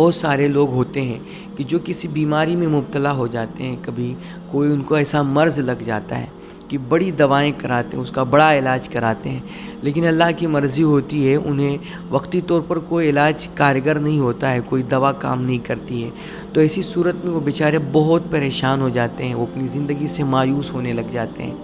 بہت سارے لوگ ہوتے ہیں کہ جو کسی بیماری میں مبتلا ہو جاتے ہیں، کبھی کوئی ان کو ایسا مرض لگ جاتا ہے کہ بڑی دوائیں کراتے ہیں، اس کا بڑا علاج کراتے ہیں، لیکن اللہ کی مرضی ہوتی ہے، انہیں وقتی طور پر کوئی علاج کارگر نہیں ہوتا ہے، کوئی دوا کام نہیں کرتی ہے، تو ایسی صورت میں وہ بیچارے بہت پریشان ہو جاتے ہیں، وہ اپنی زندگی سے مایوس ہونے لگ جاتے ہیں۔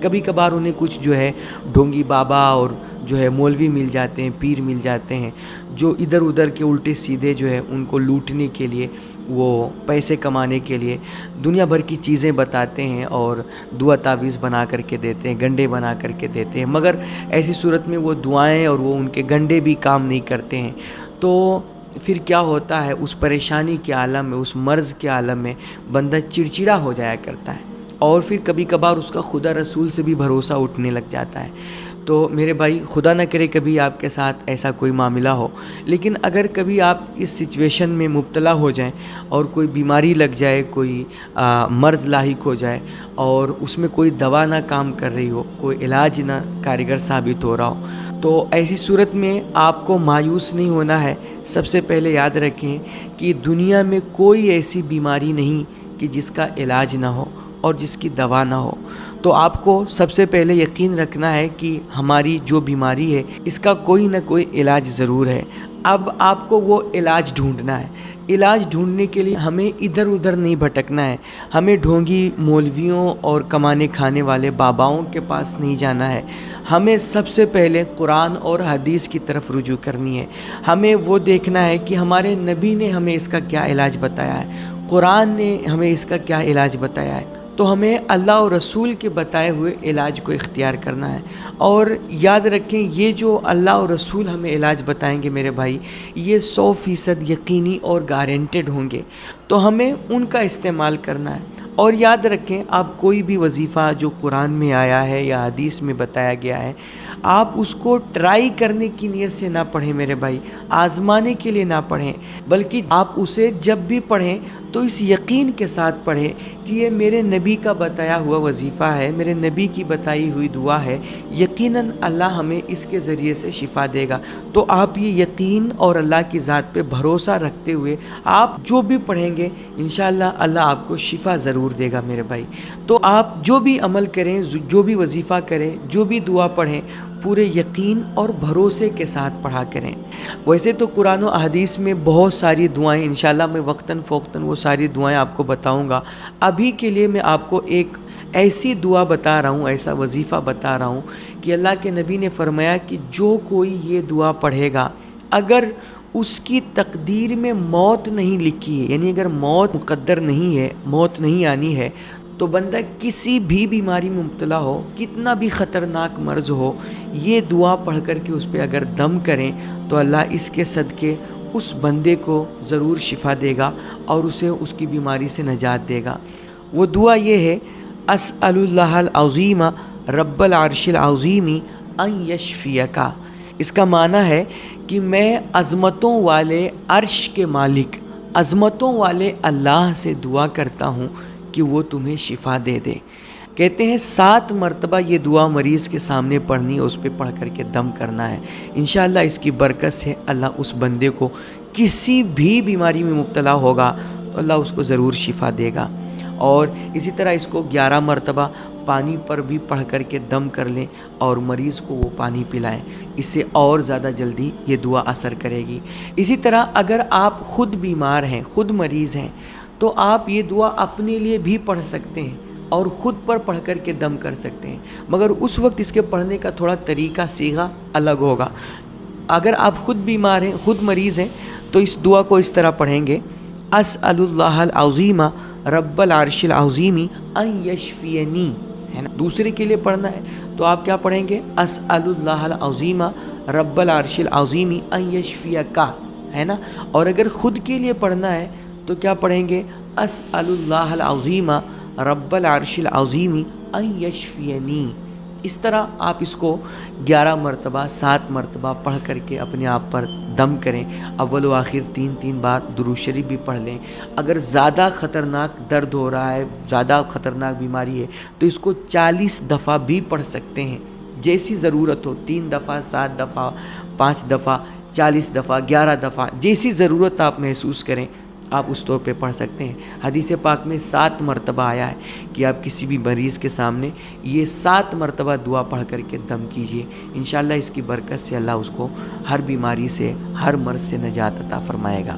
کبھی کبھار انہیں کچھ جو ہے ڈھونگی بابا اور جو ہے مولوی مل جاتے ہیں، پیر مل جاتے ہیں، جو ادھر ادھر کے الٹے سیدھے جو ہے ان کو لوٹنے کے لیے، وہ پیسے کمانے کے لیے دنیا بھر کی چیزیں بتاتے ہیں اور دعا تعویذ بنا کر کے دیتے ہیں، گنڈے بنا کر کے دیتے ہیں، مگر ایسی صورت میں وہ دعائیں اور وہ ان کے گنڈے بھی کام نہیں کرتے ہیں۔ تو پھر کیا ہوتا ہے، اس پریشانی کے عالم میں، اس مرض کے عالم میں بندہ چڑچڑا ہو جایا کرتا ہے، اور پھر کبھی کبھار اس کا خدا رسول سے بھی بھروسہ اٹھنے لگ جاتا ہے۔ تو میرے بھائی، خدا نہ کرے کبھی آپ کے ساتھ ایسا کوئی معاملہ ہو، لیکن اگر کبھی آپ اس سچویشن میں مبتلا ہو جائیں اور کوئی بیماری لگ جائے، کوئی مرض لاحق ہو جائے اور اس میں کوئی دوا نہ کام کر رہی ہو، کوئی علاج نہ کارگر ثابت ہو رہا ہو، تو ایسی صورت میں آپ کو مایوس نہیں ہونا ہے۔ سب سے پہلے یاد رکھیں کہ دنیا میں کوئی ایسی بیماری نہیں کہ جس کا علاج نہ ہو اور جس کی دوا نہ ہو۔ تو آپ کو سب سے پہلے یقین رکھنا ہے کہ ہماری جو بیماری ہے اس کا کوئی نہ کوئی علاج ضرور ہے۔ اب آپ کو وہ علاج ڈھونڈنا ہے۔ علاج ڈھونڈنے کے لیے ہمیں ادھر ادھر نہیں بھٹکنا ہے، ہمیں ڈھونگی مولویوں اور کمانے کھانے والے باباؤں کے پاس نہیں جانا ہے۔ ہمیں سب سے پہلے قرآن اور حدیث کی طرف رجوع کرنی ہے۔ ہمیں وہ دیکھنا ہے کہ ہمارے نبی نے ہمیں اس کا کیا علاج بتایا ہے، قرآن نے ہمیں اس کا کیا علاج بتایا ہے۔ تو ہمیں اللہ اور رسول کے بتائے ہوئے علاج کو اختیار کرنا ہے، اور یاد رکھیں یہ جو اللہ اور رسول ہمیں علاج بتائیں گے میرے بھائی، یہ 100% یقینی اور گارنٹیڈ ہوں گے، تو ہمیں ان کا استعمال کرنا ہے۔ اور یاد رکھیں، آپ کوئی بھی وظیفہ جو قرآن میں آیا ہے یا حدیث میں بتایا گیا ہے، آپ اس کو ٹرائی کرنے کی نیت سے نہ پڑھیں میرے بھائی، آزمانے کے لیے نہ پڑھیں، بلکہ آپ اسے جب بھی پڑھیں تو اس یقین کے ساتھ پڑھیں کہ یہ میرے نبی کا بتایا ہوا وظیفہ ہے، میرے نبی کی بتائی ہوئی دعا ہے، یقیناً اللہ ہمیں اس کے ذریعے سے شفا دے گا۔ تو آپ یہ یقین اور اللہ کی ذات پہ بھروسہ رکھتے ہوئے آپ جو بھی پڑھیں گے، انشاءاللہ اللہ آپ کو شفا ضرور دے گا میرے بھائی۔ تو آپ جو بھی عمل کریں، جو بھی وظیفہ کریں، جو بھی دعا پڑھیں، پورے یقین اور بھروسے کے ساتھ پڑھا کریں۔ ویسے تو قرآن و احادیث میں بہت ساری دعائیں، انشاءاللہ میں وقتاً فوقتاً وہ ساری دعائیں آپ کو بتاؤں گا۔ ابھی کے لیے میں آپ کو ایک ایسی دعا بتا رہا ہوں، ایسا وظیفہ بتا رہا ہوں کہ اللہ کے نبی نے فرمایا کہ جو کوئی یہ دعا پڑھے گا، اگر اس کی تقدیر میں موت نہیں لکھی ہے، یعنی اگر موت مقدر نہیں ہے، موت نہیں آنی ہے، تو بندہ کسی بھی بیماری میں مبتلا ہو، کتنا بھی خطرناک مرض ہو، یہ دعا پڑھ کر کے اس پہ اگر دم کریں تو اللہ اس کے صدقے اس بندے کو ضرور شفا دے گا اور اسے اس کی بیماری سے نجات دے گا۔ وہ دعا یہ ہے: اسأل اللہ العظیم رب العرش العظیم ان یشفیک۔ اس کا معنی ہے کہ میں عظمتوں والے عرش کے مالک، عظمتوں والے اللہ سے دعا کرتا ہوں کہ وہ تمہیں شفا دے دے۔ کہتے ہیں 7 مرتبہ یہ دعا مریض کے سامنے پڑھنی ہے، اس پہ پڑھ کر کے دم کرنا ہے۔ انشاءاللہ اس کی برکت سے اللہ اس بندے کو کسی بھی بیماری میں مبتلا ہوگا تو اللہ اس کو ضرور شفا دے گا۔ اور اسی طرح اس کو 11 مرتبہ پانی پر بھی پڑھ کر کے دم کر لیں اور مریض کو وہ پانی پلائیں، اس سے اور زیادہ جلدی یہ دعا اثر کرے گی۔ اسی طرح اگر آپ خود بیمار ہیں، خود مریض ہیں، تو آپ یہ دعا اپنے لیے بھی پڑھ سکتے ہیں اور خود پر پڑھ کر کے دم کر سکتے ہیں، مگر اس وقت اس کے پڑھنے کا تھوڑا طریقہ صیغہ الگ ہوگا۔ اگر آپ خود بیمار ہیں، خود مریض ہیں، تو اس دعا کو اس طرح پڑھیں گے: اسأل اللہ العظیم رب العرش العظیم ان یشفینی، ہے نا؟ دوسرے کے لیے پڑھنا ہے تو آپ کیا پڑھیں گے؟ اسأل اللہ العظیم رب العرش العظیم ان یشفیک، ہے نا؟ اور اگر خود کے لیے پڑھنا ہے تو کیا پڑھیں گے؟ اسأل اللہ العظیم رب العرش العظیم ان یشفینی۔ اس طرح آپ اس کو 11 مرتبہ 7 مرتبہ پڑھ کر کے اپنے آپ پر دم کریں۔ اول و آخر 3 بار درود شریف بھی پڑھ لیں۔ اگر زیادہ خطرناک درد ہو رہا ہے، زیادہ خطرناک بیماری ہے، تو اس کو 40 دفعہ بھی پڑھ سکتے ہیں، جیسی ضرورت ہو، 3 دفعہ، 7 دفعہ، 5 دفعہ، 40 دفعہ 11 دفعہ جیسی ضرورت آپ محسوس کریں آپ اس طور پہ پڑھ سکتے ہیں۔ حدیث پاک میں 7 مرتبہ آیا ہے کہ آپ کسی بھی مریض کے سامنے یہ 7 مرتبہ دعا پڑھ کر کے دم کیجئے، انشاءاللہ اس کی برکت سے اللہ اس کو ہر بیماری سے ہر مرض سے نجات عطا فرمائے گا۔